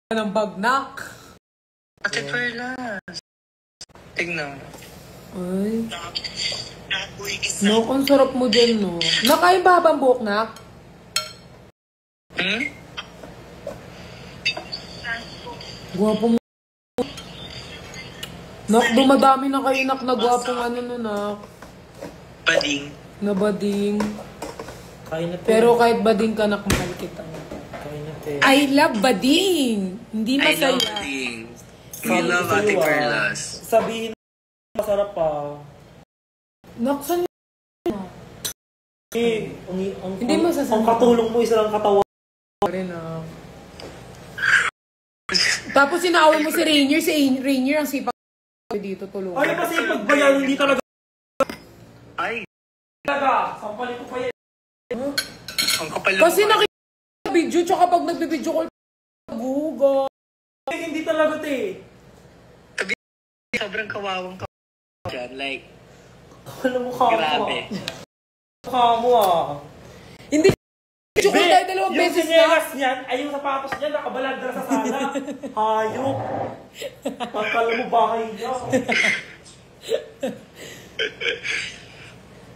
ng bagnak. Ate Perlas. Tignan mo. Ay. No, ang sarap mo din, no. Nakain ba habang buhok, nak? Hmm? Gwapo mo. Nak, dumadami na kayo, nak, na gwapong ano, no, nak. Bading. Na bading. Kain na Pero kahit bading ka, nak, mahal kita. Kain na I love bading. Hindi I masaya. love bading. We love Ate Perlas. Sabihin masarap pa. Nak, saan Hindi masasabi. Ang katulong mo, isa lang katawan. rin, ah. Tapos sinawin mo si Rainier. Si Rainier ang sipag dito tulungan. Ay, kasi pagbayan, hindi talaga. Ay. Talaga, sampalin ko pa yan. Ang kapal lang. Kasi nakikita video, tsaka pag nagbibideo call, Google. Hindi talaga, te. Sobrang kawawang ka dyan. Like, Alam mo, mukha mo. grabe. Mukha mo, Hindi, video call tayo dalawang yung beses na. sinelas niyan, ay yung sapatos niyan, nakabalandra sa sala. Hayop. Pagkala mo bahay niya.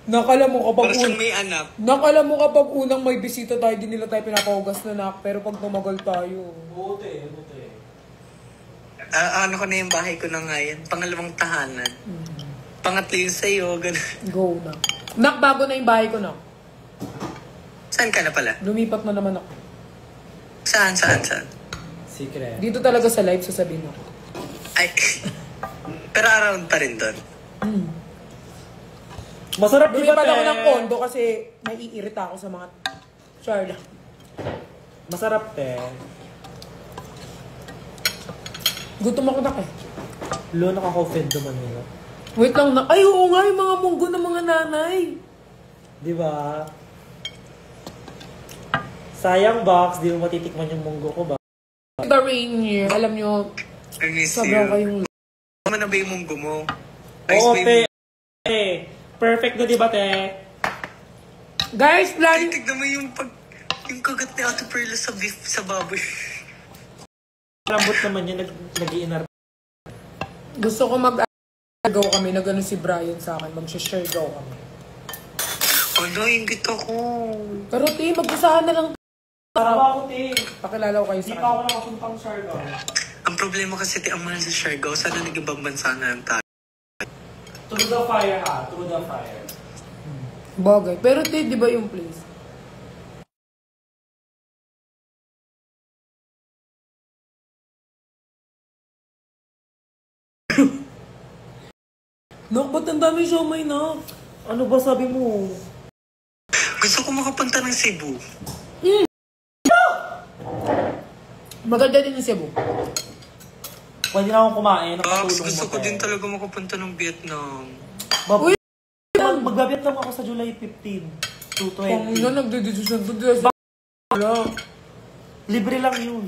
Nakala mo kapag Parang siyang may anak. Nakala mo kapag unang may bisita tayo, di nila tayo pinapahugas na, nak. Pero pag tumagal tayo. Buti. Ano ko na yung bahay ko na nga yan. Pangalawang tahanan. Pangatlo yung sa'yo. Ganun. Go na. Nak, bago na yung bahay ko, nak. Saan ka na pala? Lumipat na naman ako. Saan? Secret. Dito talaga sa live, sasabihin ako. Ay. Pero around pa rin doon. Masarap di ba, Lumipat te? ako ng kondo kasi naiirita ako sa mga Charla. Masarap, te. Gutom ako, nak, eh. Lo, nakaka-offend naman nila. Wait lang, nak. Ay, oo nga, yung mga munggo ng mga nanay. Di ba? Sayang, Box. Di mo matitikman yung munggo ko ba? The Rainier, alam nyo, I miss sobrang you. kayong... Tama na ba yung munggo mo? Oo, te. Perfect na, di ba, te? Guys, plan... Tignan mo yung kagat ni Ate Perlas sa beef sa baboy. Lambot naman yun, nag-iinar. Gusto ko mag-agaw kami na gano'n si Brian sa akin. Mag-share daw kami. Ano, ingit ako. Pero te, mag-usahan na lang. Tama ako, te. Pakilala ko kayo sa Hindi pa kanya. ako nakasumpang Siargao. Ang problema kasi ang mahal sa Siargao. Sana nag-ibang bansa na lang tayo. Through the fire, ha? Through the fire. Bagay. Pero te, di ba yung place? Nak, ba't ang dami siomay, nak? Ano ba sabi mo? Gusto ko makapunta ng Cebu. Maganda din yung Cebu. Pwede na akong kumain. Box, Nakatulong gusto mo, ko te. din talaga makapunta ng Vietnam. Uy! Magbabiatnam ako sa July 15 to Kung 20. na nagdedesisyon to, wala. Libre lang yun.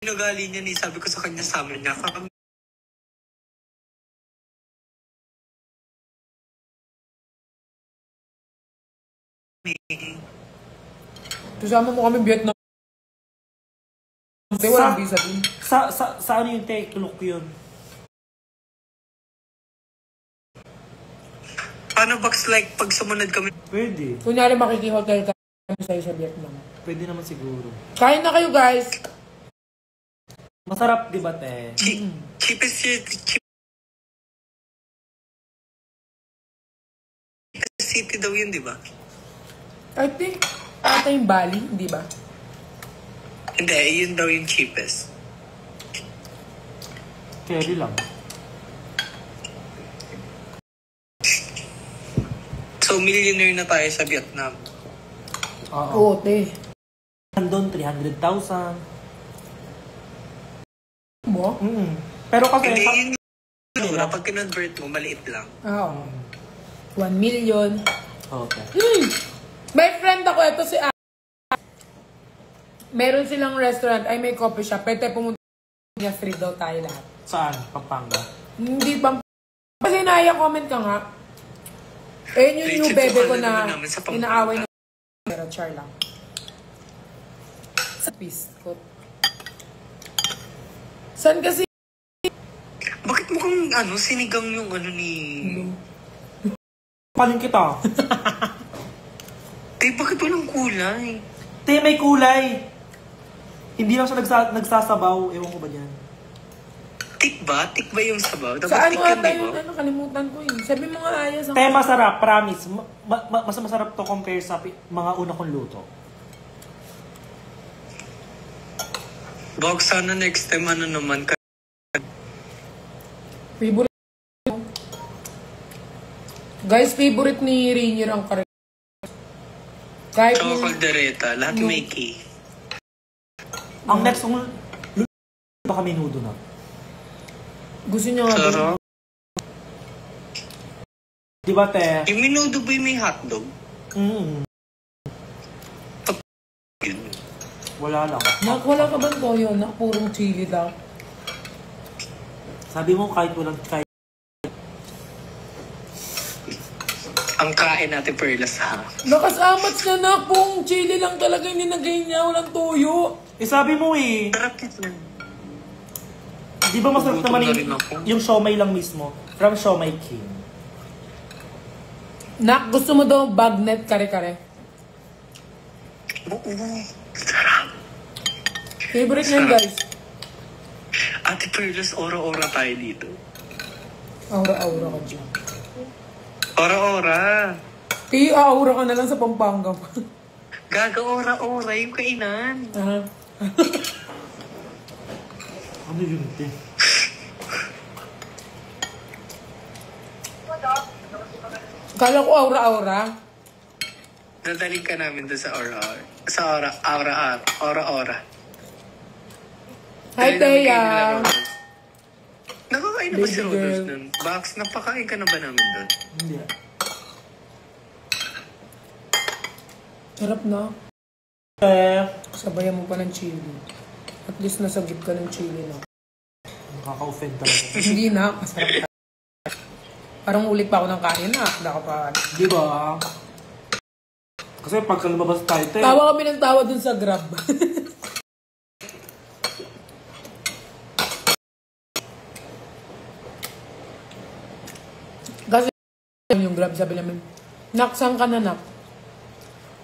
Nagali niya ni sabi ko sa kanya sa amin niya. Kasama mo kami Vietnam. Hindi, walang visa din. Sa ano yung take? Tulok yun. Paano Box like pag sumunod kami? Pwede. Kunyari makikihotel kami sa'yo sa Vietnam. Pwede naman siguro. Kain na kayo, guys. Masarap, di ba, te? Cheapest city daw yun, di ba? I think, ata yung Bali, di ba? Hindi, yun daw yung cheapest. Carry lang. So, millionaire na tayo sa Vietnam. Oo. Oo, te. Doon, 300,000. Mo? Pero kasi... Hindi, yun, pag kinonvert mo, maliit lang. Oo. 1 million. Okay. May friend ako, ito si meron silang restaurant, ay may coffee shop. Pwede pumunta niya, free daw tayo lahat. Saan? Pampanga? Hindi pa. Kasi naya comment ka nga. Eh, yung new Rachel, bebe ko sumali na naman namin sa Pampanga. inaaway na pero char lang. Sa biskot. Saan kasi? Bakit mukhang sinigang yung ni... Panin kita. Bakit walang kulay? Te, may kulay. Hindi lang siya nagsasabaw. Ewan ko ba yan? Tik ba? Tik ba yung sabaw? Dapat Saan tik mo yan, ata di ba? yung kalimutan ko yun. Sabi mo nga ayos. Te, masarap. Promise. Mas masarap to compare sa mga una kong luto. Bak, sana next time naman ka. Favorite. Guys, favorite ni Rainier ang kare. Kahit Tsaka yung... kaldereta. Lahat may key. Ang next kong luto, baka menudo na. Gusto niya nga doon. Sarap. Di ba, te? Yung minudo ba yung may hotdog? Yun. Wala lang. Nak, wala ka ba toyo? Nak, purong chili lang. Sabi mo kahit walang kahit. Ang kain natin perlas ha. Nakasamats na nak, purong chili lang talaga yung ninagay niya. Walang toyo. Eh, sabi mo eh. Sarap yan. Di ba masarap Gutom naman na rin ako. yung siomay lang mismo? From Siomay King. Nak, gusto mo daw bagnet kare-kare? Oo. Sarap. Favorite niyan, guys. Ate Perlas, ora-ora tayo dito. Aura-aura ka dyan. Ora-ora. Aura ka na lang sa Pampanga. Gaga ora-ora yung kainan. Ano yun, te? Kala ko aura-aura. Dadaling ka namin doon sa ora-ora. Sa ora-ora. Hi, Teya. Nakakain na ba si Baby Rodolph girl. nun? Bax, napakain ka na ba namin doon? Hindi. Sarap na. Sabayan mo pa ng chili. At least nasagip ka ng chili na. Nakaka-offend talaga. Hindi na, masarap ka. Parang ulit pa ako ng kanin na. Wala ka pa. Di ba? Kasi pagka lumabas tayo, te. Tawa kami ng tawa dun sa Grab. Kasi yung Grab, sabi namin, nak, saan ka na, nak?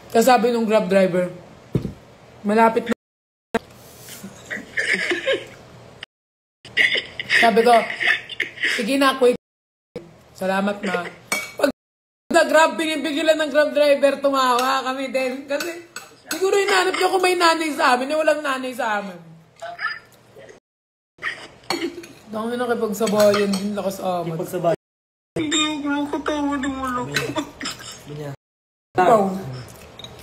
Kasi sabi nung Grab driver, malapit na. Sabi ko, sige na, wait. Salamat, ma. Pag na Grab, pinipigilan ng Grab driver, tumawa kami din. Kasi siguro hinanap niyo kung may nanay sa amin, walang nanay sa amin. Dahil na nakipagsabayan din lakas amat. Pagsabay. Hindi ako makatawa ng wala ko. Ganyan. Si Pao.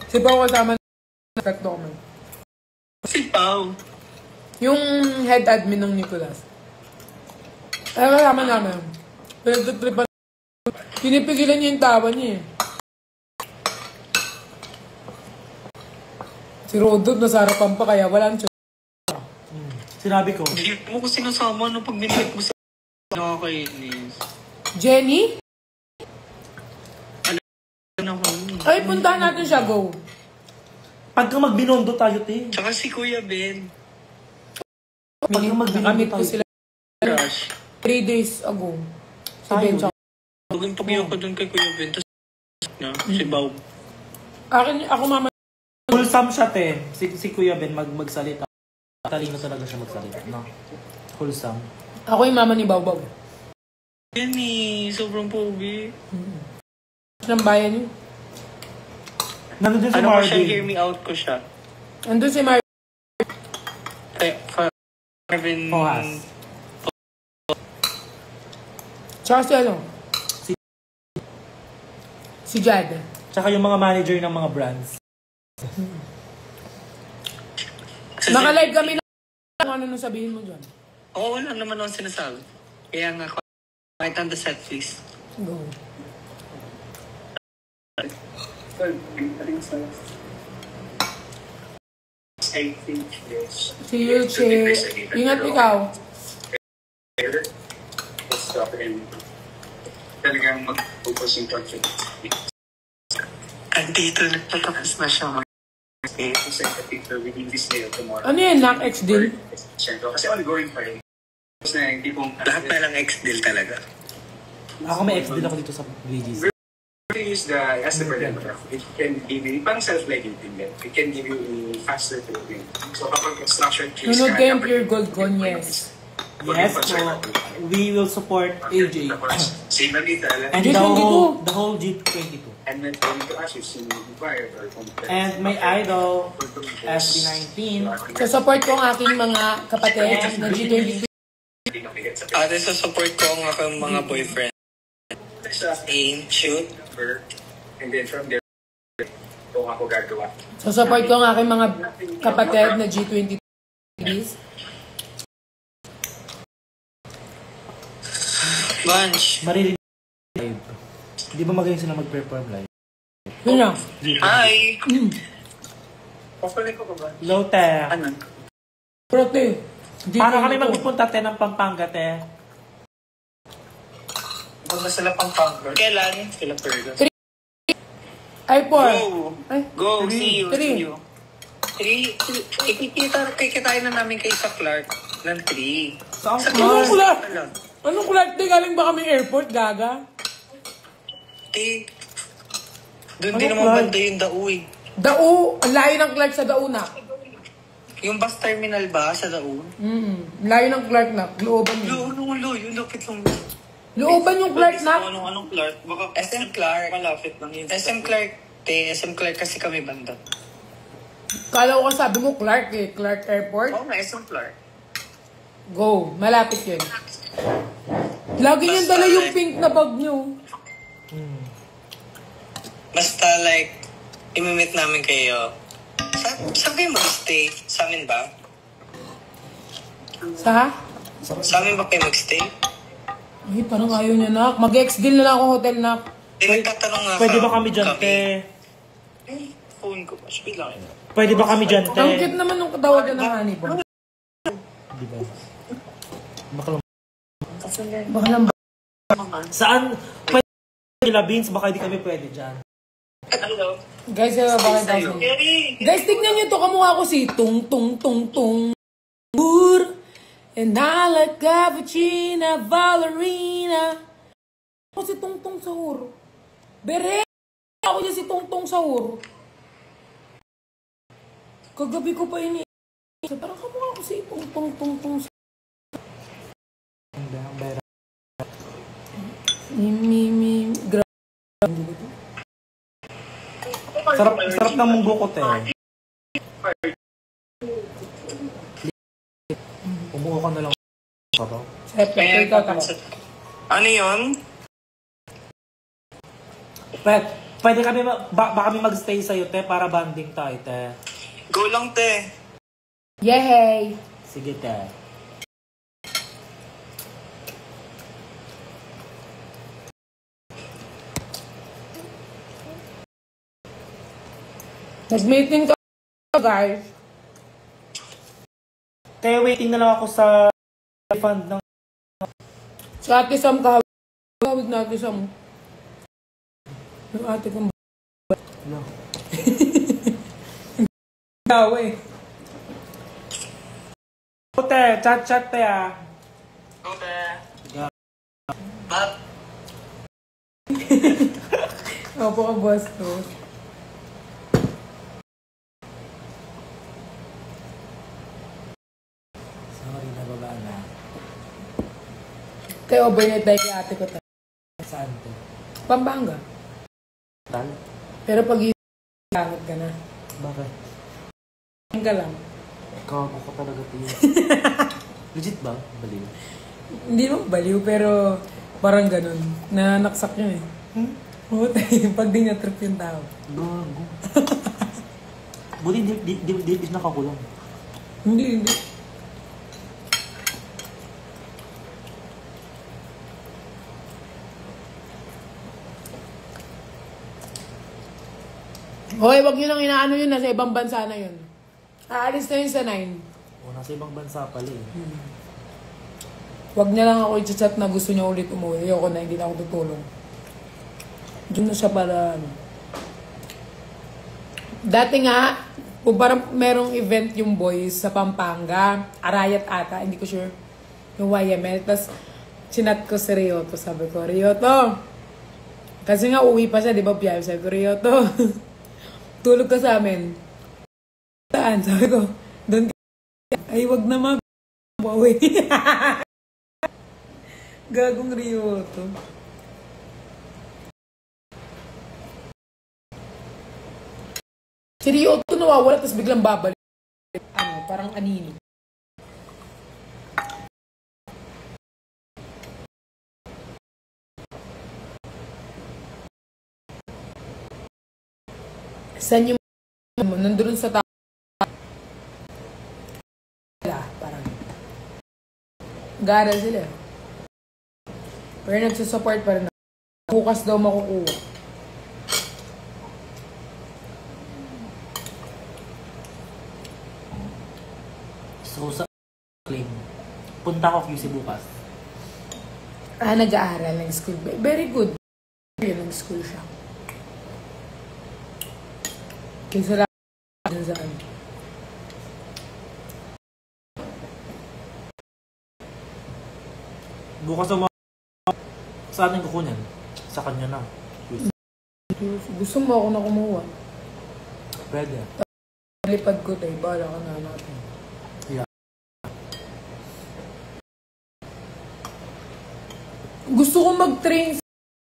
Si Pao kasama na document. Si Pao. Yung head admin ng Nicolas. Ay, kasama namin. Pinagtutripan. Pinipigilan niya yung tawa niya eh. Si Rodolph nasarapan pa kaya walang siya. Sinabi ko. Hindi mo ko sinasama no pag binigay mo sa nakakainis. Jenny? Ano ko? Ay, puntahan natin siya, go. Pagka magbinondo tayo, te. Tsaka si Kuya Ben. Pagka magbinondo Nakamit ko tayo. sila Crush. 3 days ago. Si Tayo. Ben tsaka. Huwag pag-iyak ko dun kay Kuya Ben. Tapos na, si Bao. Ako mama. Wholesome siya, te. Si Kuya Ben magsalita. Talino talaga siya magsalita. No? Wholesome. Ako yung mama ni Baw. Yan eh, sobrang pogi. Ng bayan yun. Nandun din si Ano ko siya, Marvin. hear me out ko siya. Andun si Mar. Marvin. Pohas. Tsaka si ano? Si Jad. Tsaka yung mga manager ng mga brands. Naka-live kami lang. Ano nung sabihin mo dyan? Oo, wala naman akong sinasabi. Kaya nga, kahit on the set, please. Go. Si Yuche. Ingat ikaw. talagang mag-focus yung project. Andito, nagtatapos na siya. It's like a picture within this day or tomorrow. Ano yun, knock-X deal? Kasi ongoing pa rin. Tapos na yung tipong... Lahat na lang ex-deal talaga. Ako may ex din ako dito sa BGC. Use the as the burden graph. It can give you, parang self-legging din. It can give you a faster coding. So kapag structured trees... Nunod kayong pure gold con, yes. Yes po. We will support AJ. Same na dito. And G22. the whole G22. And then going to ask if you required or And my idol, SB19. So, support ko ang aking mga kapatid na G22. Ate, sa support ko ang aking mga boyfriend. Aim, shoot. And then from there, kung ako gagawa. So, support ko ang aking mga kapatid na G22. Bunch. Maririnig live. Di ba magaling sila mag-perform live? Yun lang. Hi! Papalit ko ba? Hello, te. Ano? Prote. Paano kami magpupunta, te, ng Pampanga, te? Huwag na sila pang pangker. Kailan? Sila Perga. Ay, 4. Go! Ay, Go! See you! Three. See you! 3. Kikitain na namin kayo sa Clark ng 3. Saan Sa Anong Clark? Ano? Anong Clark? Di galing ba kami airport, gaga? Doon Ano din naman Clark? banda yung Dao eh. Dao. Ang layo ng Clark sa Dao na. Yung bus terminal ba sa Dao? Layo ng Clark na. Looban yun. Yung lapit lang. Looban yung Clark na. Anong Clark? Baka SM Clark. Malapit lang yun. SM Clark. SM Clark kasi kami banda. Kala ko sabi mo Clark eh. Clark Airport. Oo nga, SM Clark. Go. Malapit yun. Lagi niyang dala yung pink na bag niyo. Basta like, imimit namin kayo. Saan kayo mag-stay? Sa amin ba? Sa? Sa amin ba kayo mag-stay? Ay, parang ayaw niya, nak. Mag-ex-deal na lang ako hotel, nak. Nagtatanong nga Pwede ba kami dyan, te? Ay, phone ko pa. Sige lang. Pwede ba kami dyan, te? Ang cute naman ng katawagan ng honey po. Di ba? Baka Baka lang saan? Pwede nila, Beans? Baka hindi kami pwede dyan. Hello. Guys, bakit daw siya? Guys, tignan niyo to. Kamukha ko si Tung Tung Tung Tung. And I like cappuccino, ballerina. Ako si Tung Tung Sahur. Bere! Ako niya si Tung Tung Sahur. Kagabi ko pa ini. Parang kamukha ko si Tung Tung Tung Tung Sahur. Sarap ng munggo ko, te. Umuha ka na lang. Siyempre, Ano yun? Pwede kami, ba kami mag-stay sa'yo, te, para banding tayo, te. Go lang, te. Yay! Sige, te. Nag-meeting ka, guys. Te, waiting na lang ako sa fund ng... Sa ate Sam kahawig na ate Sam. Yung ate kong No. daw eh. Te, chat, te, ah. Go, te. Bap. Opo ka, boss to. Sorry, nababa na. Kaya overnight tayo kay ate ko tayo. Saan, te? Pampanga. Tal? Pero pag ilangot ka na. Bakit? Ang ka lang. Kago ko talaga, te. Legit ba? Baliw. Hindi mo baliw, pero parang ganun. Nanaksak nyo eh. Oo tayo, pag di niya trip yung tao. Gago. Buti di nakakulang. Hindi. Hoy, wag nyo nang inaano yun. Nasa ibang bansa na yun. Aalis na yun sa 9. O, nasa ibang bansa pala eh. Wag niya lang ako i-chat na gusto niya ulit umuwi. Ayoko na, hindi na ako tutulong. Diyan na siya para, dati nga, kung parang merong event yung boys sa Pampanga, Arayat ata, hindi ko sure, yung YML. Tapos, sinat ko si Ryoto. Sabi ko, Ryoto! Kasi nga, uwi pa siya, di ba, Piav? Sabi ko, Ryoto, tulog ka sa amin. Saan? Sabi ko, doon ka. Ay, wag na mabawin. Gagong Ryoto. Si Ryoto nawawala, tapos biglang babalik. Ano, parang anino. Saan yung nandun sa tao? Parang gara sila. Pero nagsusupport pa rin. Bukas daw makukuha. So, sa claim, punta ko QC bukas. Nag-aaral ng school. Very good. Nag-school siya. Kaysa lang dun saan. Bukas ang saan yung kukunin? Sa kanya na. Gusto mo ako na kumuha. Pwede. Lipad ko tayo. Bahala ka na natin. Yeah. Gusto ko mag-train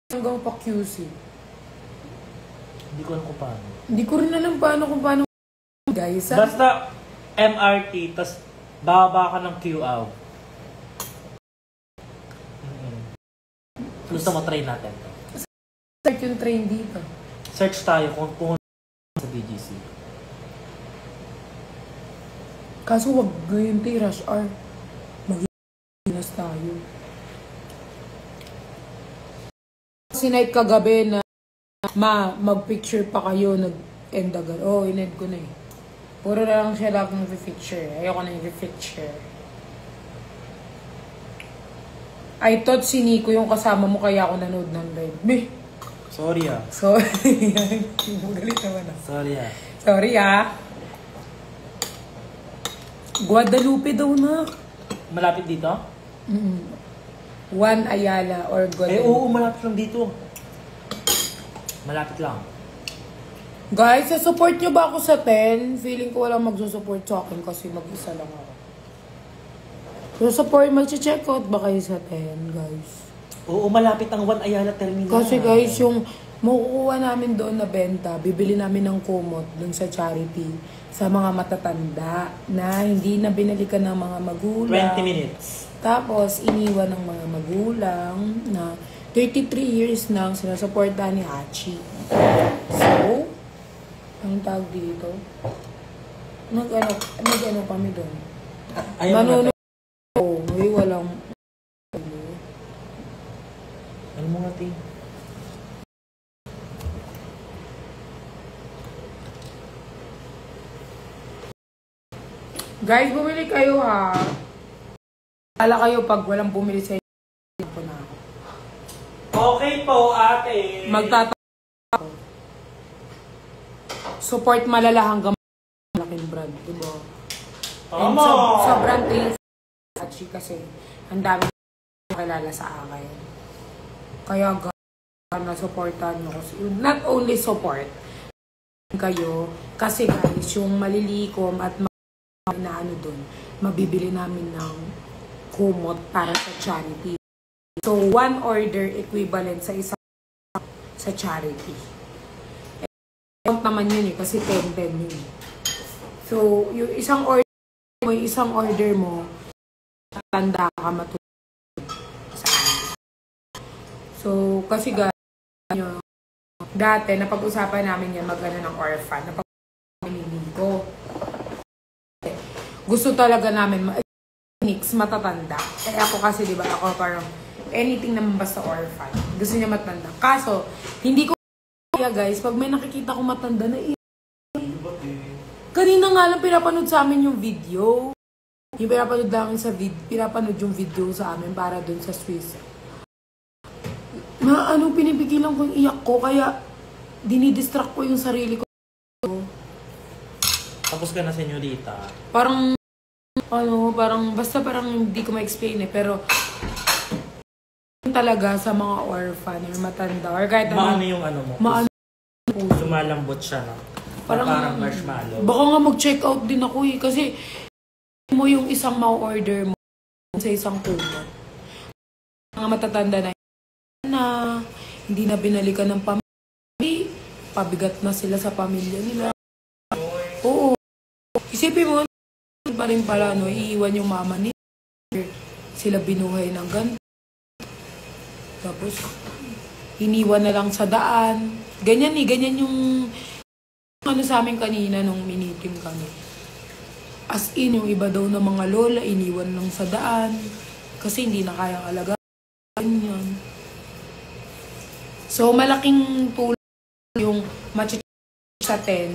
hanggang pa QC. Hindi ko alam kung paano. Hindi ko rin alam kung paano guys. Basta MRT, tas bababa ka ng QAW. Gusto mo try natin. Start yung train dito. Search tayo kung sa BGC. Kaso wag ngayon tayo rush hour. Mag-iinas tayo. Sinight kagabi na mag-picture pa kayo, nag-end agad. Oh, in-end ko na eh. Puro na lang siya lang ng-picture. Ayoko na yung picture. I thought si Nico yung kasama mo kaya ako nanood ng live. Meh! Sorry ah. Sorry. Galit naman ah. Sorry ah. Sorry ah. Guadalupe daw na. Malapit dito? Juan Ayala or Guadalupe. Eh oo, malapit lang dito. Malapit lang. Guys, support nyo ba ako sa 10? Feeling ko walang magsusupport sa akin kasi mag-isa lang ako. So, support, mag-check out ba kayo sa 10, guys? Oo, malapit ang Juan Ayala Terminal. Kasi guys, yung makukuha namin doon na benta, bibili namin ng kumot doon sa charity sa mga matatanda na hindi na binalikan ng mga magulang. 20 minutes. Tapos, iniwan ng mga magulang na 33 years nang sinasuportahan ni Hachi. So, ang tawag dito, nag-ano kami doon. Manuno. May walang... Ano mo nga, Ting? Guys, bumili kayo ha. Ala kayo pag walang bumili sa inyo po na ako. Okay po, ate. Magtatapos. Support malala hanggang malaking brand, diba? And sobrang thanks kasi ang dami nakilala sa akin. Kaya na-supportan nyo kasi. Not only support kayo, kasi guys, yung malilikom at na ano dun, mabibili namin ng kumot para sa charity. So, one order equivalent sa isang sa charity. Count naman yun eh, kasi 10-10 yun. So, yung isang order mo, tanda ka matulog sa amin. So, kasi guys, dati, napag-usapan namin yan mag-ano ng orphan. Napag-usapan namin ko. Gusto talaga namin matatanda. Kaya ako kasi, di ba, ako parang anything naman basta orphan. Gusto niya matanda. Kaso, hindi ko kaya guys, pag may nakikita ko matanda na kanina nga lang pinapanood sa amin yung video. Yung pinapanood yung video sa amin para dun sa Swiss. na ano, pinipigilan ko yung iyak ko, kaya dinidistract ko yung sarili ko. Tapos ka na, senyorita. Parang, basta parang hindi ko ma-explain eh, pero talaga sa mga orphan or matanda or kahit Maano yung ano mo? Maano Sumalambot siya, no? Parang marshmallow. Baka nga mag-check out din ako eh, kasi mo yung isang ma-order mo sa isang kumot. Mga matatanda na hindi na binalikan ng pamilya, pabigat na sila sa pamilya nila. Oo. Isipin mo, pa rin pala, no, iiwan yung mama nila. Sila binuhay ng ganito. Tapos, iniwan na lang sa daan. Ganyan yung ano sa amin kanina nung minitim kami. As in, yung iba daw na mga lola, iniwan lang sa daan. Kasi hindi na kayang alagaan. Ganyan. So, malaking tulong yung match sa 10.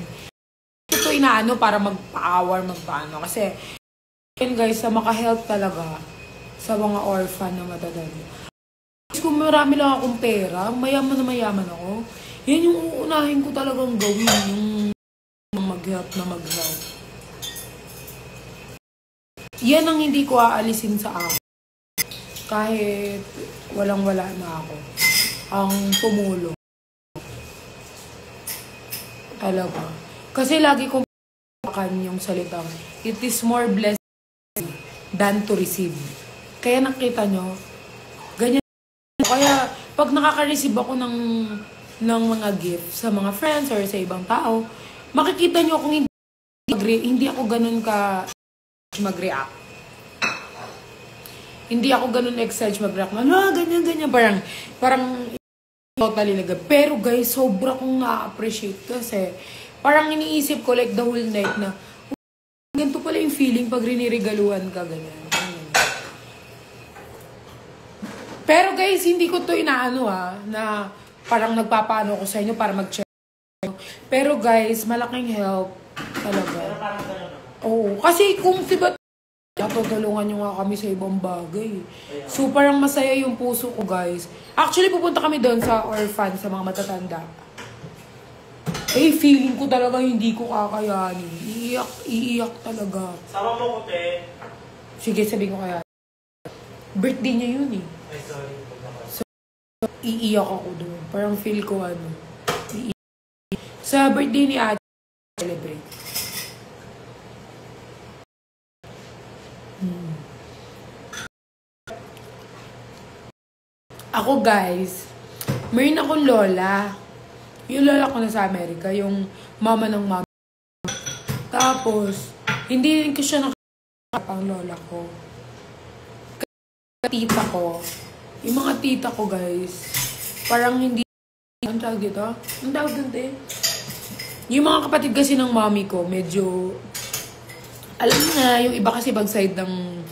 Ito inaano para magpa-hour, magpaano. Kasi, yun guys, sa maka-help talaga sa mga orphan na matatanda. Kung marami lang akong pera, mayaman na mayaman ako, yan yung uunahin ko talagang gawin, yung mag-help na mag-help. Yan ang hindi ko aalisin sa akin. Kahit walang-wala na ako. Ang tumulong. Talaga. Kasi lagi kong yung salitang, it is more blessed than to receive. Kaya nakita nyo, ganyan. Kaya pag nakaka-receive ako ng mga gift sa mga friends or sa ibang tao, makikita nyo kung hindi ako ganun ka mag-react. Hindi ako ganun excited mag-react. Ganyan. Parang totally nagab. Pero guys, sobra kong na-appreciate kasi parang iniisip ko like the whole night na ganito pala yung feeling pag rinirigaluhan ka, ganyan. Pero guys, hindi ko to inaano na parang nagpapaano ko sa inyo para mag-check. Pero guys, malaking help talaga. Oo, kasi kung diba natutulungan nyo nga kami sa ibang bagay. So parang masaya yung puso ko guys. Actually, pupunta kami doon sa orphan, sa mga matatanda. Eh, feeling ko talaga hindi ko kakayanin. Iiyak talaga. Sama mo ko, te. Sige, sabihin ko kaya. Birthday niya yun eh. Ay, sorry. So, iiyak ako doon. Parang feel ko iiyak. Sa birthday ni Ate, celebrate. Ako guys, mayroon akong lola. Yung lola ko na sa Amerika, yung mama ng mama. Tapos, hindi rin ko siya nakakapang lola ko. Tita ko, yung mga tita ko guys, parang hindi, ang tawag dito? Ang tawag dito eh? Yung mga kapatid kasi ng mommy ko, medyo, alam na, yung iba kasi bagside ng,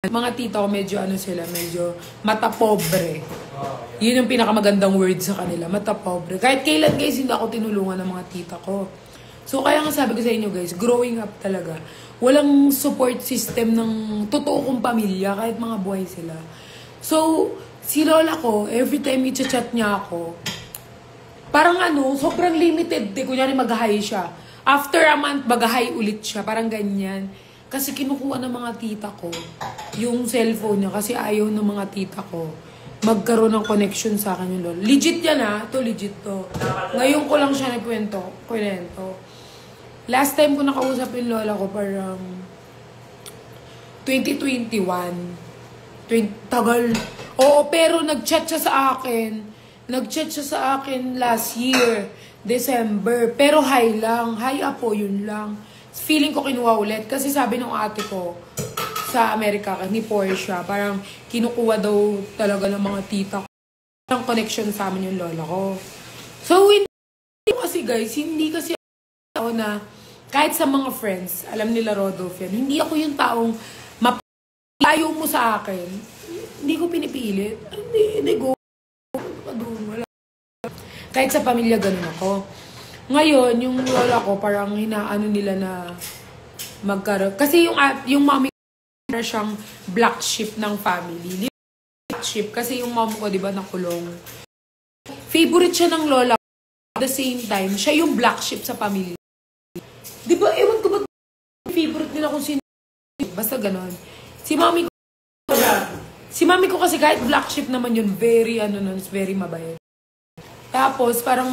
mga tita ko medyo medyo mata pobre. Yun yung pinakamagandang word sa kanila, mata pobre. Kahit kailan guys, hindi ako tinulungan ng mga tita ko. So kaya nga sabi ko sa inyo guys, growing up talaga, walang support system ng totoo kong pamilya, kahit mga buhay sila. So, si lola ko, every time i-chat niya ako, parang sobrang limited. Kunyari mag-hi siya. After a month, mag-hi ulit siya. Parang ganyan. Kasi kinukuha ng mga tita ko yung cellphone niya kasi ayaw ng mga tita ko magkaroon ng connection sa akin yung lola. Legit yan legit to. Ngayon ko lang siya nagkwento. Last time ko nakausap yung lola ko parang 2021. Tagal. Oo, pero nag-chat siya sa akin. Nag-chat siya sa akin last year, December. Pero hi lang. Hi apo, yun lang. Feeling ko kinuha ulit. Kasi sabi ng ate ko sa Amerika, ni Porsche, parang kinukuha daw talaga ng mga tita ko. Ang connection sa amin yung lola ko. So, hindi kasi guys, hindi kasi ako na, kahit sa mga friends, alam nila Rodolph yan, hindi ako yung taong ayaw mo sa akin. Hindi ko pinipilit. Hindi go. Wala. Kahit sa pamilya, ganun ako. Ngayon, yung lola ko, parang hinaano nila na magkaroon. Kasi yung mommy ko, siyang black sheep ng family. sheep kasi yung mom ko, di ba, nakulong. Favorite siya ng lola ko. At the same time, siya yung black sheep sa pamilya. Di ba, ewan ko ba favorite nila kung sino. Basta ganon. Si mami ko kasi kahit black sheep naman yun, very mabait. Tapos, parang,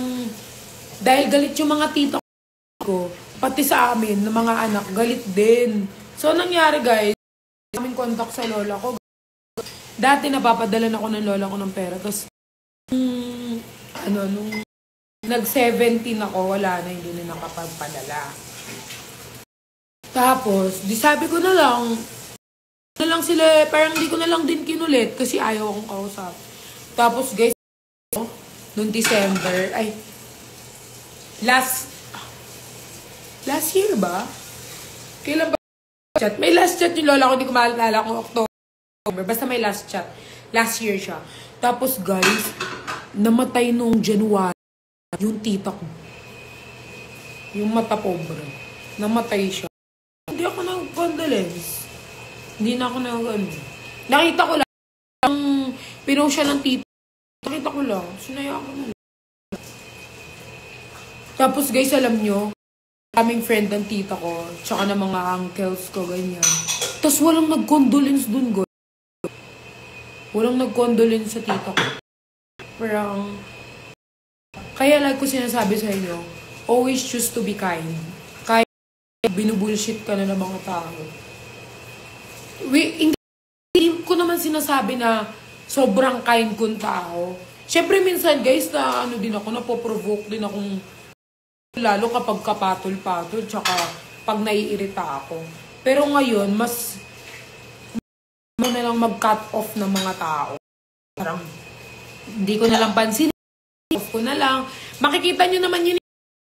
dahil galit yung mga tita ko, pati sa amin, ng mga anak, galit din. So, nangyari guys, kaming contact sa lola ko. Dati napapadala ako ng lola ko ng pera. Tapos, nung nag-17 ako, wala na, hindi na nakapagpadala. Tapos, di sabi ko na lang sila, parang di ko na lang din kinulit kasi ayaw akong kausap. Tapos guys, noong December, last year ba? Kailan ba chat? May last chat yung lola ko, hindi ko maalala kung October. Basta may last chat. Last year siya. Tapos guys, namatay nung January yung tita ko. Yung mata pobre. Namatay siya. Hindi ako nag-condolence. Hindi na ako nakita ko lang. Pinost siya ng tita. Nakita ko lang. Sinaya ako na lang. Tapos guys, alam nyo, kaming friend ng tita ko, tsaka ng mga uncles ko, ganyan. Tapos walang nag-condolence dun, guys. Walang nag-condolence sa tita ko. Parang, kaya like ko sinasabi sa inyo, always choose to be kind. Kahit binubullshit ka na ng mga tao. Hindi ko naman sinasabi na sobrang kind kong tao. Siyempre minsan guys, na din ako, napoprovoke din akong lalo kapag kapatol-patol, tsaka pag naiirita ako. Pero ngayon, mas na lang mag-cut off ng mga tao. Parang, hindi ko na lang pansin. Off ko na lang. Makikita nyo naman yun,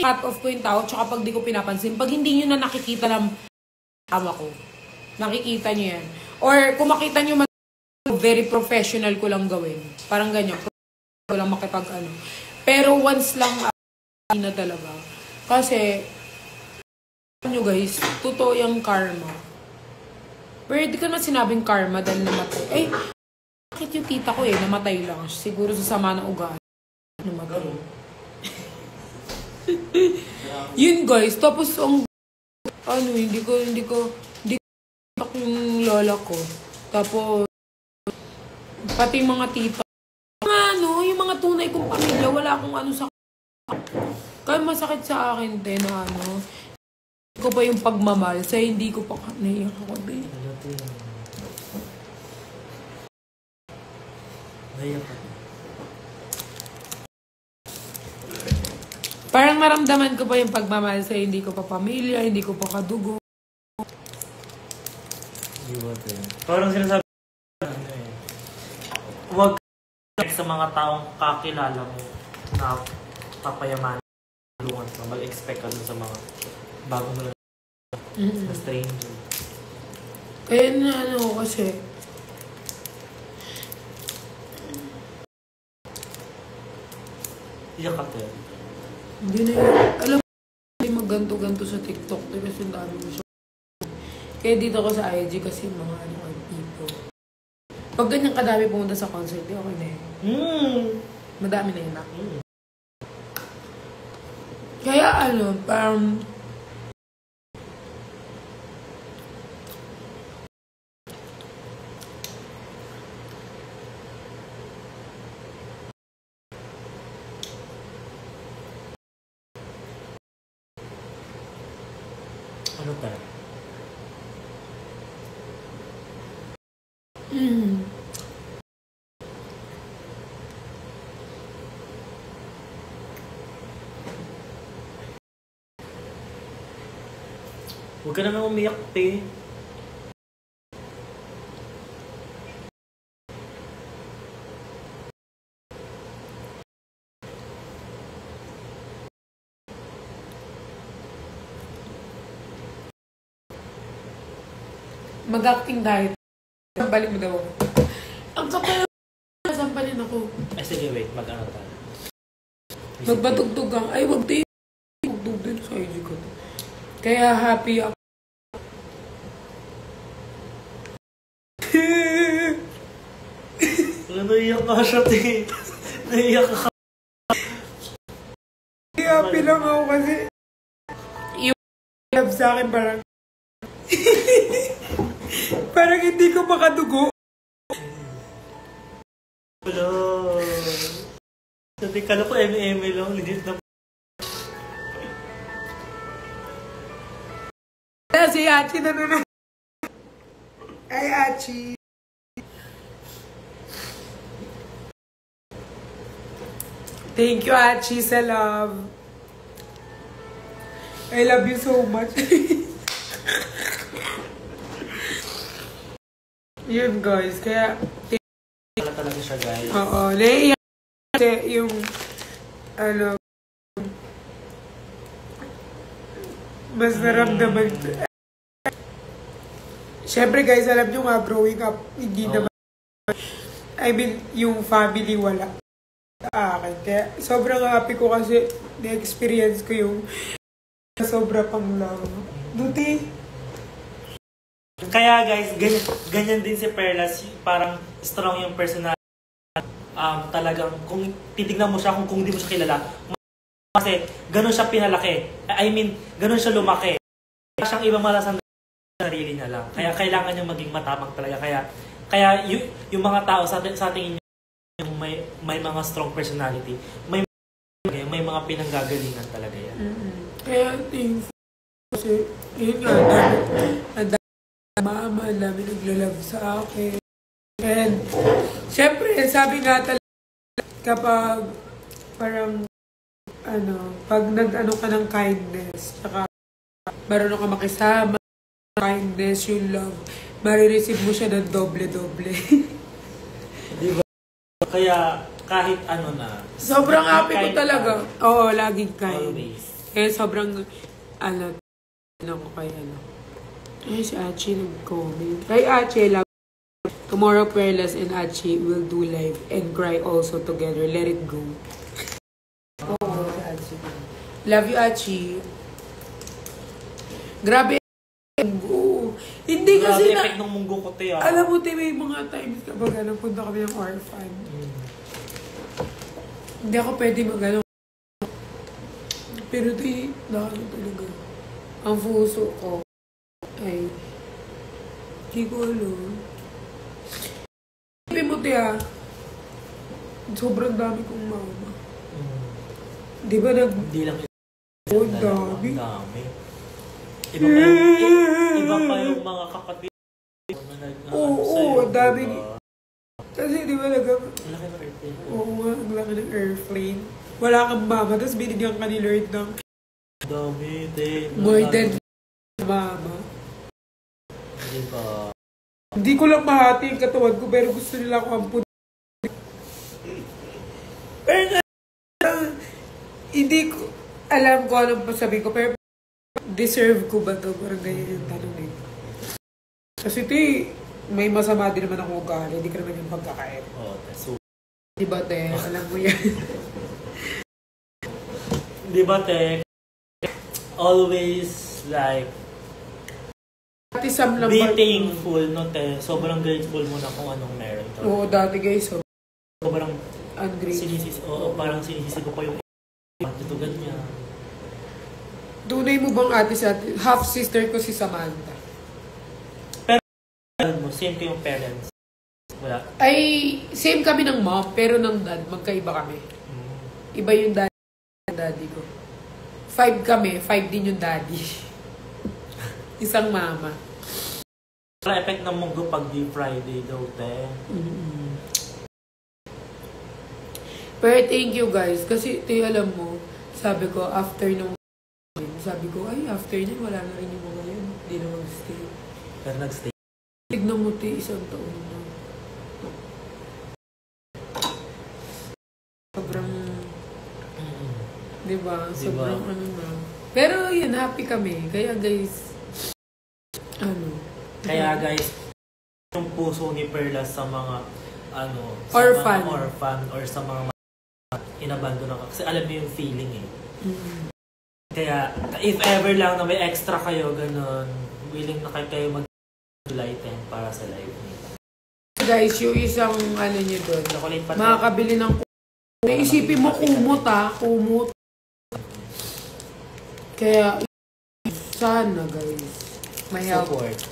cut off ko yung tao, tsaka pag di ko pinapansin, pag hindi nyo na nakikita ng tama ko, nakikita nyo yan. Or kung makita nyo man, very professional ko lang gawin. Parang ganyan. Ko lang makipag-ano. Pero once lang, na talaga. Kasi, nyo guys, totoo yung karma. Pero hindi ko naman sinabing karma dahil namatay. Bakit yung tita ko namatay lang. Siguro sa sama ng ugali. Namatay. Yun guys, tapos hindi ko yung lola ko. Tapos, pati yung mga tita. Yung mga tunay kong pamilya, wala akong sa kaya masakit sa akin din na hindi ko pa yung pagmamahal sa hindi ko pa naiyak ako din. Parang maramdaman ko pa yung pagmamahal sa hindi ko pa pamilya, hindi ko pa kadugo. Parang sinasabi huwag sa mga taong kakilala mo na papayaman. Mag-expect ka dun sa mga bagong na stranger. Kaya na kasi iyak ka tayo. Hindi na yun. Alam mo, hindi magganto-ganto sa TikTok. Kasi ang dami mo siya. Kaya dito ko sa IG kasi mga people. Pag ganyan kadami pumunta sa concert, okay na yun. Madami na yun. Kaya parang ano ba? Huwag ka naman umiyak, te. mag-acting dahil. Sampalin mo daw. Ang kapal na sampalin ako. Ay, sige, wait. Mag-ano tayo. Magbatugtog ka. Ay, wag tayo. Magtugtog din sa IG ko. Kaya happy ako. Naiyak nga siya, te. Naiyak ka. Happy lang ako kasi yung love sa akin parang parang hindi ko makadugo. Wala. Sabi ka na po, M.M. lang. Legit na. Si Achi na naman. Ay, Achi. Thank you, Achi, sa love. I love you so much. Yun, guys. Kaya, Wala talaga siya, guys. oo, naiiyak kasi yung, ano, mas naramdaman. Siyempre, guys, alam nyo nga, growing up, hindi naman, I mean, yung family wala sa akin. Kaya, sobrang happy ko kasi na-experience ko yung sobra pang love. Duti. Kaya guys, ganyan din si Perlas, parang strong yung personality. Talagang, kung titignan mo siya, kung hindi mo siya kilala, kasi ganun siya pinalaki. I mean, ganun siya lumaki. Kaya siyang ibang malasan sa sarili niya lang. Kaya kailangan niyang maging matapang talaga. Kaya yung mga tao sa tingin niyo, yung may mga strong personality, may mga pinanggagalingan talaga yan. Kaya, kasi, yun nga, mama, dami naglalove sa akin. And, syempre, sabi nga talaga, kapag, parang, pag nag-ano ka ng kindness, saka, marunong ka makisama, kindness, yung love, marireceive mo siya ng doble-doble. Diba? Kaya, kahit ano na. Sobrang happy ko talaga. Oo, laging kind. Always. Kaya sobrang, ko kay Ay, si Achi nag-comment. Kay Achi, love. Tomorrow, Perlas and Achi will do live and cry also together. Let it go. Oo, si Achi. Love you, Achi. Grabe. Hindi kasi Grabe effect ng munggo ko, te. Alam mo, te, may mga times kapag punta kami ng orphan. Hindi ako pwede mag-ano. Pero di, nakano talaga. Ang puso ko ay, hindi ko alam. Sabi mo, tiya, sobrang dami kong mama. Di ba Hindi lang oh, dami. Dami. Iba pa yung mga kapatid. Oo, dami. Kasi di ba lagi, Laki ng airplane. oo nga, ang laki ng airplane. Wala kang mama, tapos binigyan ka ni Lord ng Dami, te. more than mama. Diba? Hindi ko lang mahati yung katawan ko, pero gusto nila ako ampun. Pero hindi ko alam ko anong pasabihin ko, pero deserve ko ba ito? Parang ganyan yung tanong eh. Kasi may masama din naman akong ugali, hindi ka naman yung pagkakain. Oo, so. Diba, te? Alam mo yan. Diba, te? Always, like, Dati Sam lang be ba- thankful, no, te? Sobrang grateful mo na kung anong meron to. Oo, dati guys, so, Sobrang ungrateful. parang sinisisi ko pa yung ito ganyan. Tunay mo bang ate sa ate? Half-sister ko si Samantha. Pero, alam mo, same ko yung parents. Wala. Ay, same kami ng mom, pero ng dad, magkaiba kami. Iba yung daddy ko. 5 kami, 5 din yung daddy. Isang mama. Wala effect ng munggo pag di Friday daw, te. Pero thank you guys, kasi alam mo, sabi ko, after nung sabi ko, ay, after nyo, wala na rin yung mga yun. Hindi na mag-stay. Pero nag-stay. Tignan mo, isang taon na. Sobrang, diba? Sobrang ano na. Pero yun, happy kami. Kaya guys, Kaya guys, yung puso ni Perlas sa mga, sa orphan. mga orphan or sa mga inabandon na kasi alam mo yung feeling eh. Kaya, if ever lang na may extra kayo, ganun, willing na kayo mag-lighten para sa life niya. Guys, yung isang ano nyo doon, Chocolate pa. makakabili ng naisipin mo kumot kumot. Kaya, sana guys, may help. Support.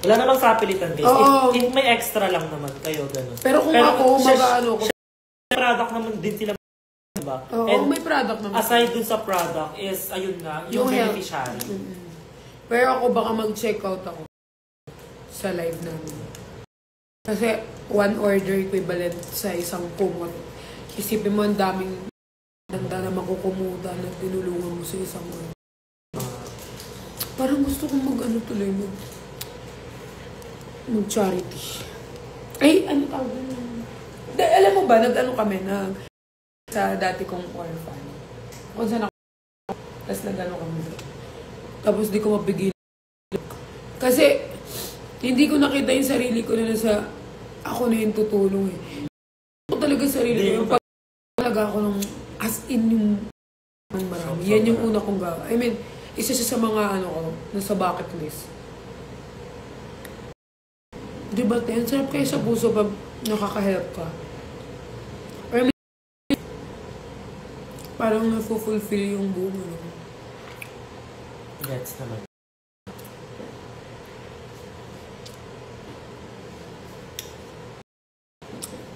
Wala namang sapilitan guys. Oo. If may extra lang naman kayo, ganun. Pero kung ako, mag-ano ko. Product naman din sila, diba? Oo, And may product naman. aside dun sa product is, ayun nga, yung health. beneficiary. Pero ako baka mag-check out ako sa live namin. Kasi one order equivalent sa isang kumot. Isipin mo ang daming handa na makukumuda na tinulungan mo sa isang order. Parang gusto kong tuloy mag-charity. Ay, ano tawag na? Alam mo ba, kami, sa dati kong orphan. Kung saan ako, tapos kami. Tapos di ko mapigil. Kasi, hindi ko nakita yung sarili ko na nasa, ako na yung tutulong eh. Ako talaga sarili ko. Yung pag talaga ako ng, as in yung marami. Yan yung una kong gawa. I mean, isa siya sa mga ko, nasa bucket list. Diba, Ten? Sarap kayo sa puso pag nakaka-help ka. Or parang na-fulfill yung buong Gets naman.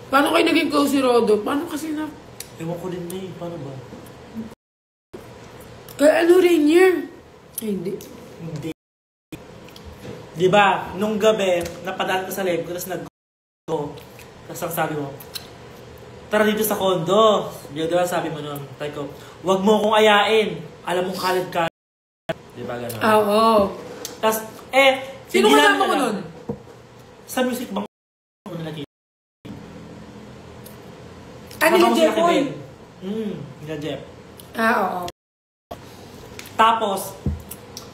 Paano kayo naging close si Rodo? Paano kasi na... Ewan ko din na eh. Paano ba? Kaya Rainier? Ay, hindi. Hindi. Diba, nung gabi, napadaan ko sa live ko, tapos tapos ang sabi mo, tara dito sa condo. Diba, sabi mo nun, tayo ko, wag mo akong ayain. Alam mong kalad ka. Diba, gano'n? Oo. Tapos, sino kasama mo nun? Sa music bang ako na nakita. Nila Jeff Boy? Nila Jeff. Oo. Tapos,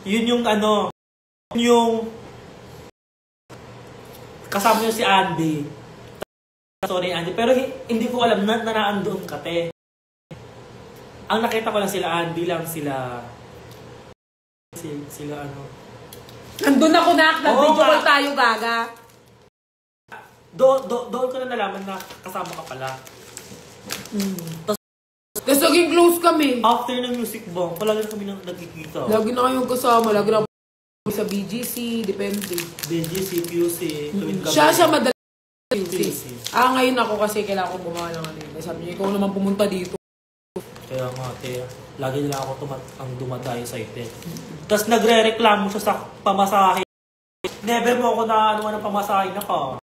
yun yung yung kasama niyo si Andy. Sorry, Andy. Pero hindi ko alam na naandoon ka, te. Ang nakita ko lang sila Andy lang, sila Nandun ako nag-video call tayo, gaga. Doon ko na nalaman na kasama ka pala. Tapos naging close kami. After ng music bomb, palagi na kami nagkikita. Lagi na kayong kasama. Lagi na sa BGC, depende. BGC, QC, tuwing gabi. Siya madala sa QC. Ngayon ako kasi kailangan kong gumawa ng Sabi niya, ikaw naman pumunta dito. Kaya nga, lagi nila ako ang dumadayo sa ite. Tapos nagre-reklamo siya sa pamasahe. Never mo ako na ng pamasahe na ka.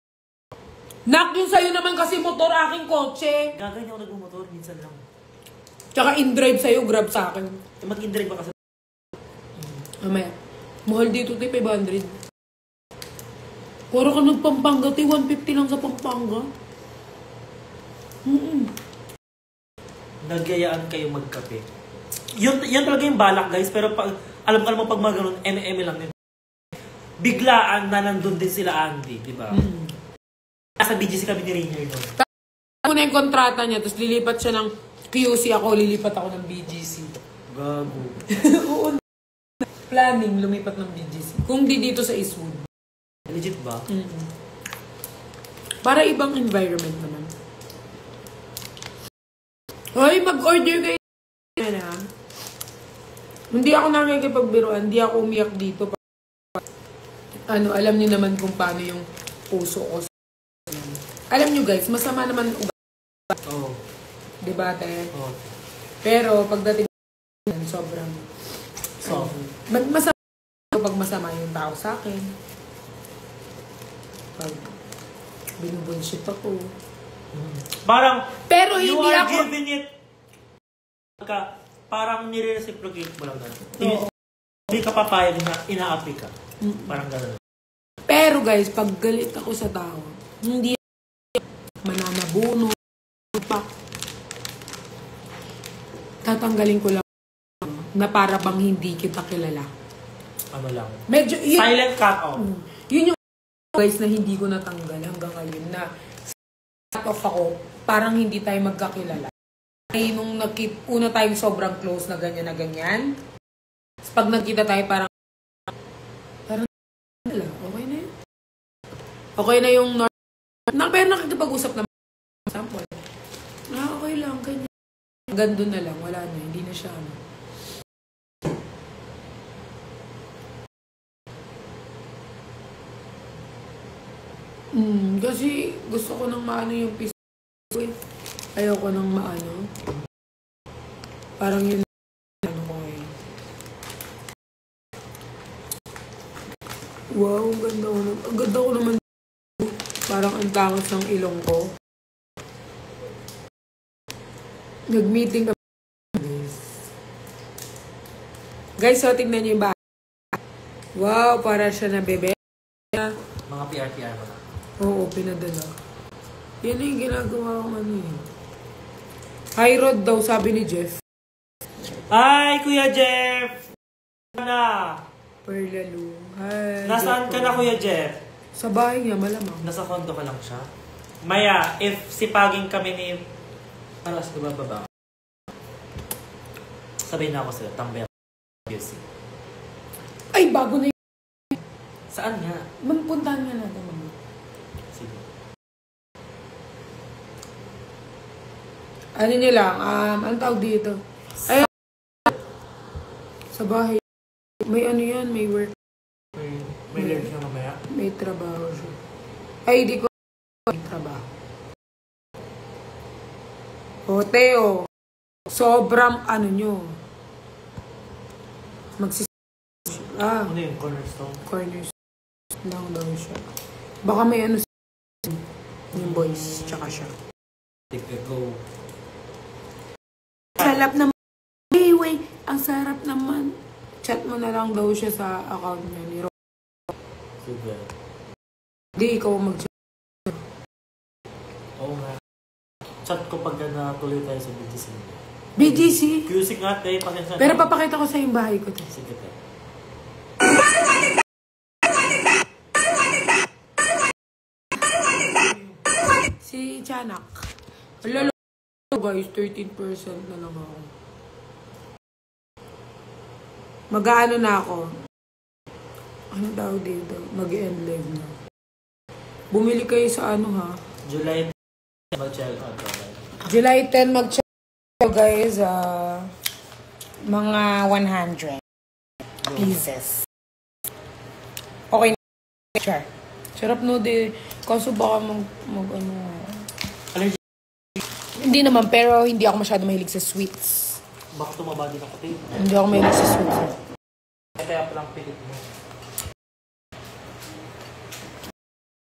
Nak, yung sa'yo naman kasi motor aking kotse. Gaganyan ako nagmumotor, minsan lang. Tsaka in-drive sa'yo, grab sa akin. Mag-in-drive ba kasi? Mamaya. Mahal dito, 500. Puro ka nagpampanga, 150 lang sa Pampanga. Nagyayaan kayo magkape. Yun talaga yung balak, guys. Pero alam mo pag mga ganun, eme lang yun. Biglaan na nandun din sila Andy, di ba? Nasa BGC kami ni Rainier doon. Tapos na yung kontrata niya, tapos lilipat siya ng QC ako, lilipat ako ng BGC. Gago. Oo. Planning, lumipat ng BGC. Kung di dito sa Eastwood. Legit ba? Para ibang environment naman. Hoy, mag-order kayo na. Hindi ako nakikipagbiruan, hindi ako umiyak dito. Alam niyo naman kung paano yung puso ko. Alam niyo guys, masama naman ugat. Oo. Diba, te? Oo. Pero pagdating sobrang masama pag masama yung tao sa akin. Pag binubunshit ako. Parang, pero you hindi are ako giving it parang nire-reciprocate mo lang gano'n. Hindi ka papayag na inaapi ka. Parang gano'n. Pero guys, pag galit ako sa tao, hindi mananabuno pa. Tatanggalin ko lang na para bang hindi kita kilala. Ano lang. Medyo, Silent cut off. Yun yung guys na hindi ko natanggal hanggang ngayon na cut off ako, parang hindi tayo magkakilala. Ay, nung una tayong sobrang close na ganyan na ganyan, pag nagkita tayo parang okay na yun. Okay na yung Pero nakikipag-usap naman. Sample. Okay lang, kanya. Hanggang doon na lang, wala na, hindi na siya ano. Kasi gusto ko nang maano yung piso eh. Ayoko nang maano. Parang yun ano ko eh. Wow, ang ganda ko naman. Ang ganda ko naman. Parang ang tangos ng ilong ko. Nag-meeting kami. Guys, so tignan niyo yung bahay. Wow, para siya na bebe. Mga PR mo na. Oo, pinadala. Yan yung ginagawa ko ano eh. High road daw, sabi ni Jeff. Hi, Kuya Jeff! Na? Perlalu. Hi. Nasaan ka na, Kuya Jeff? Sa bahay niya, malamang. Nasa kondo ka lang siya? Maya, if sipaging kami ni... Ano, sa baba? Sabihin na ako sa'yo, tambay music. Ay, bago na yun. Saan nga? Puntahan nga natin. Sige. Ano nyo lang, ang tawag dito. Ay, sa bahay. May ano yan, may work. May lyrics na mamaya? May trabaho siya. Ay, di ko may trabaho. O, Teo. Sobrang ano nyo. Ano yung cornerstone? Corners lang daw siya. Baka may ano yung boys, tsaka siya. Go. Sarap naman. Wait, ang sarap naman. Chat mo na lang daw siya sa account niya ni Ro. Super. Hindi, ikaw mag-chat. Oo nga. Chat ko pag natuloy tayo sa BGC. BGC? QC nga tayo, pasensya. Pero papakita ko sa yung bahay ko. Sige tayo. Si Chanak. Lalo guys, 13% na lang ako. Mag-aano na ako. Ano daw dito? Mag-end live na. Bumili kayo sa ano ha? July 10 mag-check out. July 10 mag-check out guys. Mga 100 pieces. Okay na. Sure. Sarap no de. Kaso baka mag ano. Allergy? Hindi naman, pero hindi ako masyado mahilig sa sweets. Baka tumaba din ako tayo. Hindi ako mahilig sa sweets. Kaya palang pilit mo.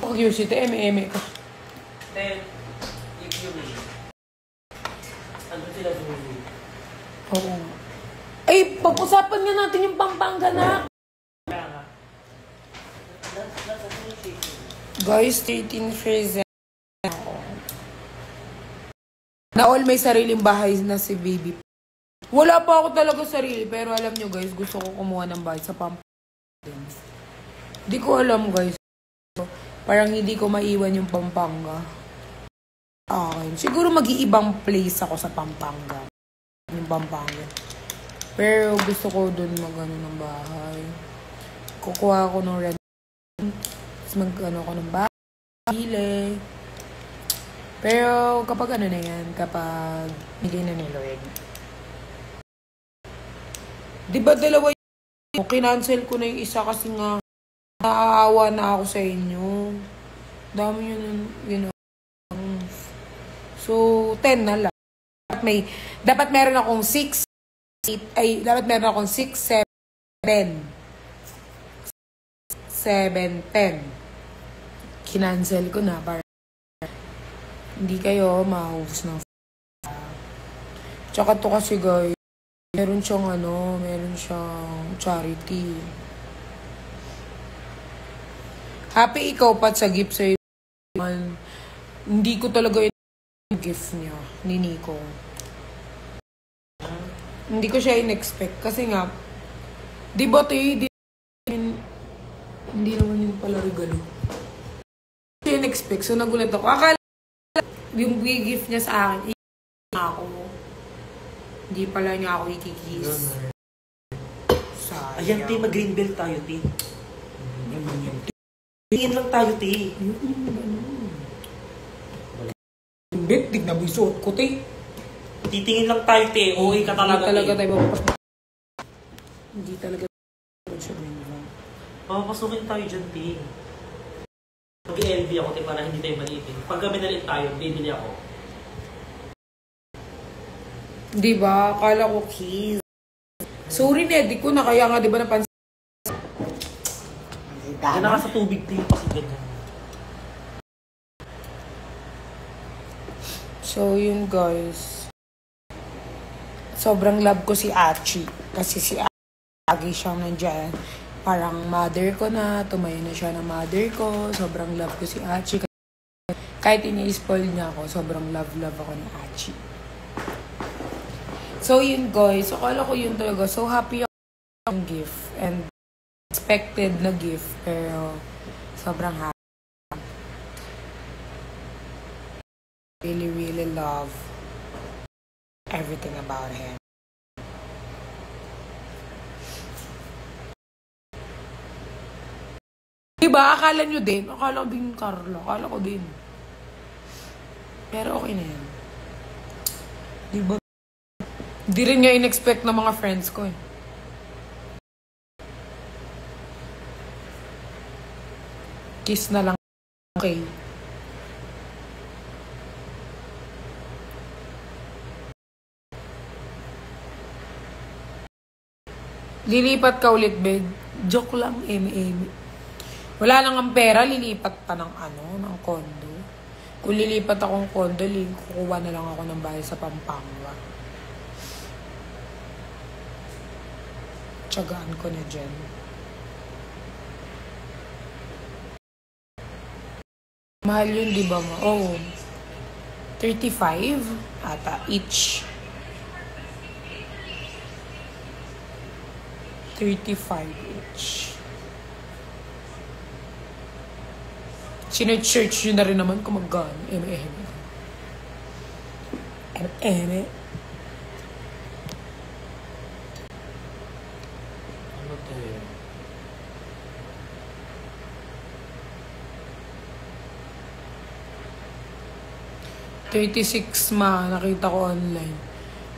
Curiosity, eme ka. Then, if you will. Ano sila dumuli? Oo. Ay, pag-usapan nga natin yung Pampanga na. Kaya nga. Guys, 13% na all may sariling bahay na si baby. Wala pa ako talaga sarili, pero alam nyo guys, gusto ko kumuha ng bahay sa Pampanga. Hindi ko alam guys. Parang hindi ko maiwan yung Pampanga. Okay. Siguro mag-iibang place ako sa Pampanga. Yung Pampanga. Pero gusto ko dun mag-ano ng bahay. Kukuha ako ng rent. Tapos mag-ano ko ng bahay. Hile. Pero kapag ano na yan, kapag hindi na ni Lord. Diba dalawa yung kinancel ko na yung isa kasi nga naaawa na ako sa inyo. Dami yun, you know. So, 10 na lang. Dapat meron akong 6, 8, ay, dapat meron akong 6, 7, 10. 7, 10. Kinancel ko na para hindi kayo mahubos ng tsaka to kasi guys, meron siyang charity. Happy ikaw pat sa gift sa'yo. Hindi ko talaga yung gift niya, ni Nico. Hindi ko siya in-expect. Kasi nga, di ba hindi naman yun pala regalo. Hindi ko in-expect. So nagulat ako. Akala yung gift niya sa akin, ako. Hindi pala niya ako ikikis. Ayan, T, mag-green belt tayo, T. Tingin lang tayo, T. Bet, tignan mo yung suot ko, te. Titingin lang tayo, te. OA ka talaga, Hindi talaga te. tayo mapapasok. Hindi talaga siya ganyan. Papapasukin tayo dyan, te. Mag-LV ako, te, para hindi tayo maliitin. Pag kami nalit tayo, bibili ako. Di ba? Akala ko keys. Sorry, Nedi ko na. Kaya nga, di ba napansin? Yan na ka sa tubig, te. Kasi ganyan. So, yun guys. Sobrang love ko si Achi. Kasi si Achi, lagi siyang nandyan. Parang mother ko na. Tumayo na siya ng mother ko. Sobrang love ko si Achi. Kahit ini-spoil niya ako, sobrang love ako ni Achi. So, yun guys. Akala ko yun talaga. So, happy ako ng gift. And expected na gift. Pero, sobrang happy. Really love everything about him. Diba? Akala nyo din? Akala ko din, Carla. Akala ko din. Pero okay na yan. Diba? Di rin nga in-expect ng mga friends ko eh. Kiss na lang. Okay. Lilipat ka ulit, bed. Joke lang, eme. Wala nang ang pera, lilipat pa ng ng condo. Kung lilipat akong condo, kukuha na lang ako ng bahay sa Pampanga. Tiyagaan ko na dyan. Mahal yun, di ba ma? Oh, 35 ata each. 35 each. Sinesearch nyo na rin naman kung magkano. Eme. Ano to eh? $36 nakita ko online.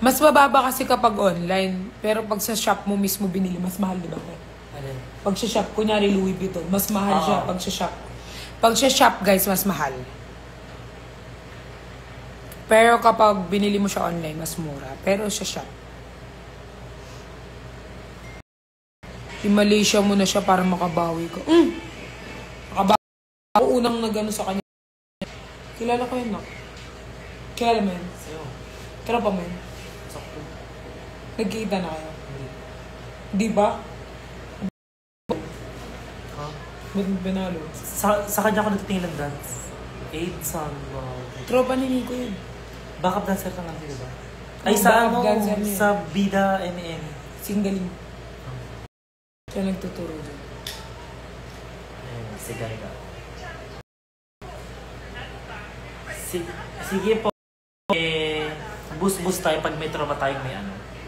Mas mababa kasi kapag online. Pero pag sa shop mo mismo binili, mas mahal, di ba? Alin? Pag sa shop, kunyari Louis Vuitton, mas mahal siya Oo. pag sa shop. Pag sa shop, guys, mas mahal. Pero kapag binili mo siya online, mas mura. Pero sa shop. I-Malaysia mo na siya para makabawi ko. Makabawi. Ako unang nagano sa kanya. Kilala ko yun, no? Kilala mo yun? Sa'yo. Kilala pa mo yun? Sakto. Nagkita na kayo? Di ba? Ha? Ba't binalo? Sa kanya ako nagtitingin ng dance. 8 son. Tropa ni Nico yun. Backup dancer ka lang, di ba? Ay, Oo, sa backup dancer niya. sa Bida M&M. Singaling. Siya nagtuturo dyan. Ayun, sigari ka. Sige po. Boost tayo pag may trauma tayo,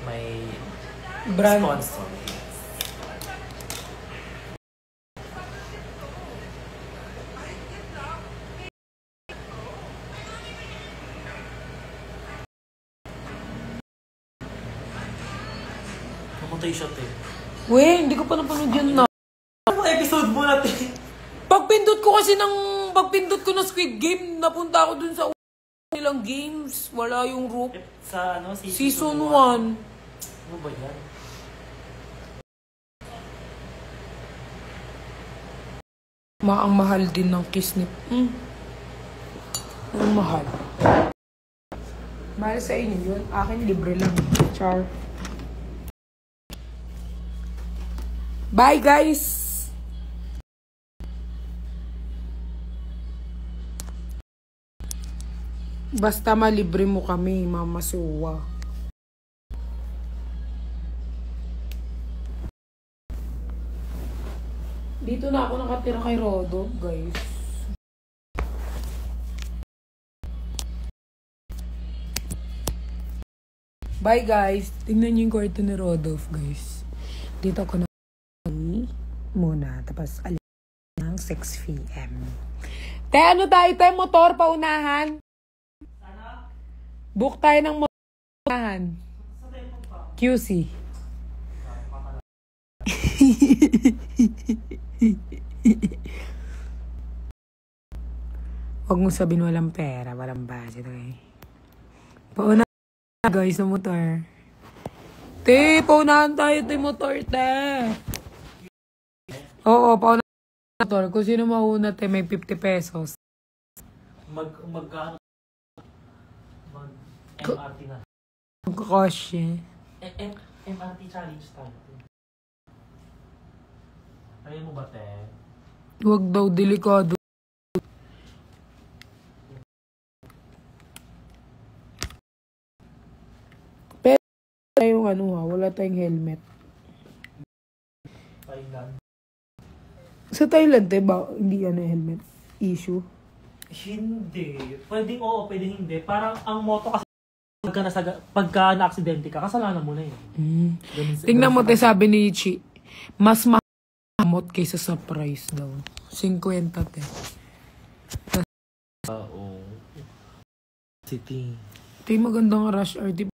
may Brand. sponsor. Pumunta yung shot eh. Weh, hindi ko pa napanood yun na. Ano episode mo natin? Pagpindot ko na Squid Game, napunta ako dun sa nilang games. Wala yung rope. Sa Season 1. Ano ba yan? Ang mahal din ng kiss ni... Ang mahal. Mahal sa inyo yun. Akin libre lang. Char. Bye guys! Basta malibre mo kami, Mama Suwa. Dito na ako nakatira kay Rodo, guys. Bye guys! Tingnan niyo yung kwarto ni Rodolph, guys. Dito ako na muna. Tapos alis ng 6 p.m. Te, ano tayo? Te, motor paunahan? Book tayo ng motahan. QC. Huwag mo sabihin walang pera, walang budget, okay? Pauna guys sa motor. Te, paunahan tayo tayo motor, te. Oo, paunahan motor. Kung sino mauna, te, may 50 pesos. Mag-MRT na. Magkakosye. MRT challenge tayo. Kaya mo ba, te? Huwag daw, delikado. Pero tayong wala tayong helmet. Thailand. Sa Thailand, ba? Hindi helmet. Issue. Hindi. Pwedeng oo, pwedeng hindi. Parang ang motto kasi pagka na-aksidente ka, kasalanan mo na yun. Tingnan mo, te, sabi ni Chi, mas mahamot kaysa sa price daw. 50, te. Oo. City. Ito yung magandang rush hour, tip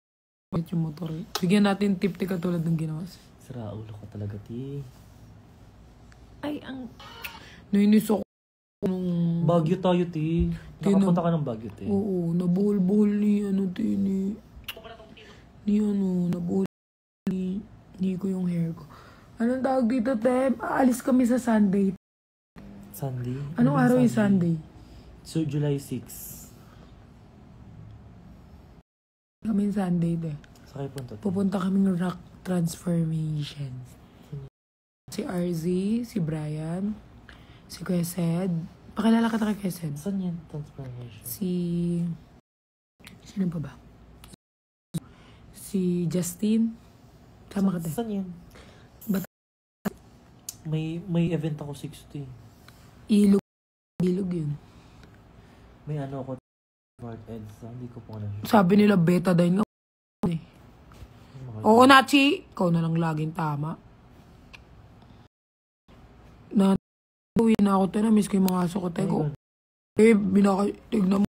yung motor. Bigyan natin tip, te, katulad ng ginawa. Sira ulo ko talaga, ti. Ay, nainis ako nung... Baguio tayo, ti. Nakapunta ka ng Baguio, ti. Oo, nabuhol-buhol ni, nabuhol ni ko yung hair ko. Anong tawag dito, te? Aalis kami sa Sunday. Sunday? Anong araw yung Sunday? So, July 6. Kami Sunday, te. Sa kayo punta? Pupunta kami ng Rock Transformation. Si RZ, si Brian, si Kuya Sed. Pakilala ka kay Kuya Sed. Saan yan? Transformation? Sino pa ba? Si Justin. Sama ka, te. Saan yan? May event ako 60. Ilog yun. May ano ako, Smart Edsa, hindi ko po alam. Sabi nila betadine nga. Oo, Nachi! Ikaw na lang laging tama. Uwi na ako, te. Na-miss ko yung mga aso ko, te. Tignan mo,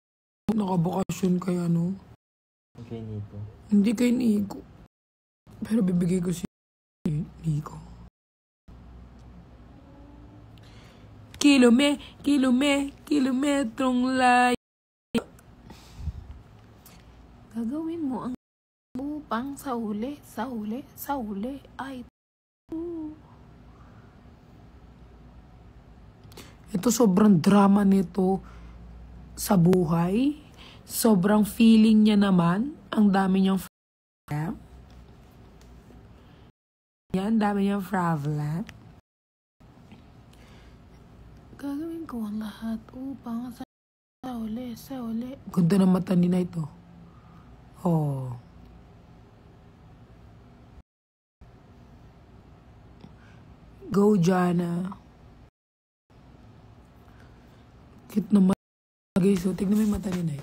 nakabakasyon kay Okay, Nico. Hindi kay Nico. Pero bibigay ko si Nico. Kilometrong layo. Gagawin mo ang upang sa uli. Ay, ito sobrang drama nito sa buhay. Sobrang feeling niya naman. Ang dami niyang yan, dami niyang problem. Gagawin ko ang lahat upang sa uli. Ganda ng mata ni na ito. Oh. Go, Jana. Cute naman. Guys, so, tignan mo yung mata ni Nay.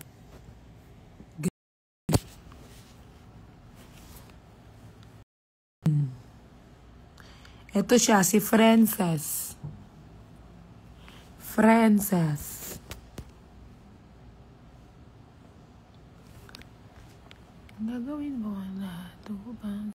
Ito siya, si Frances. Gagawin mo ang lahat upang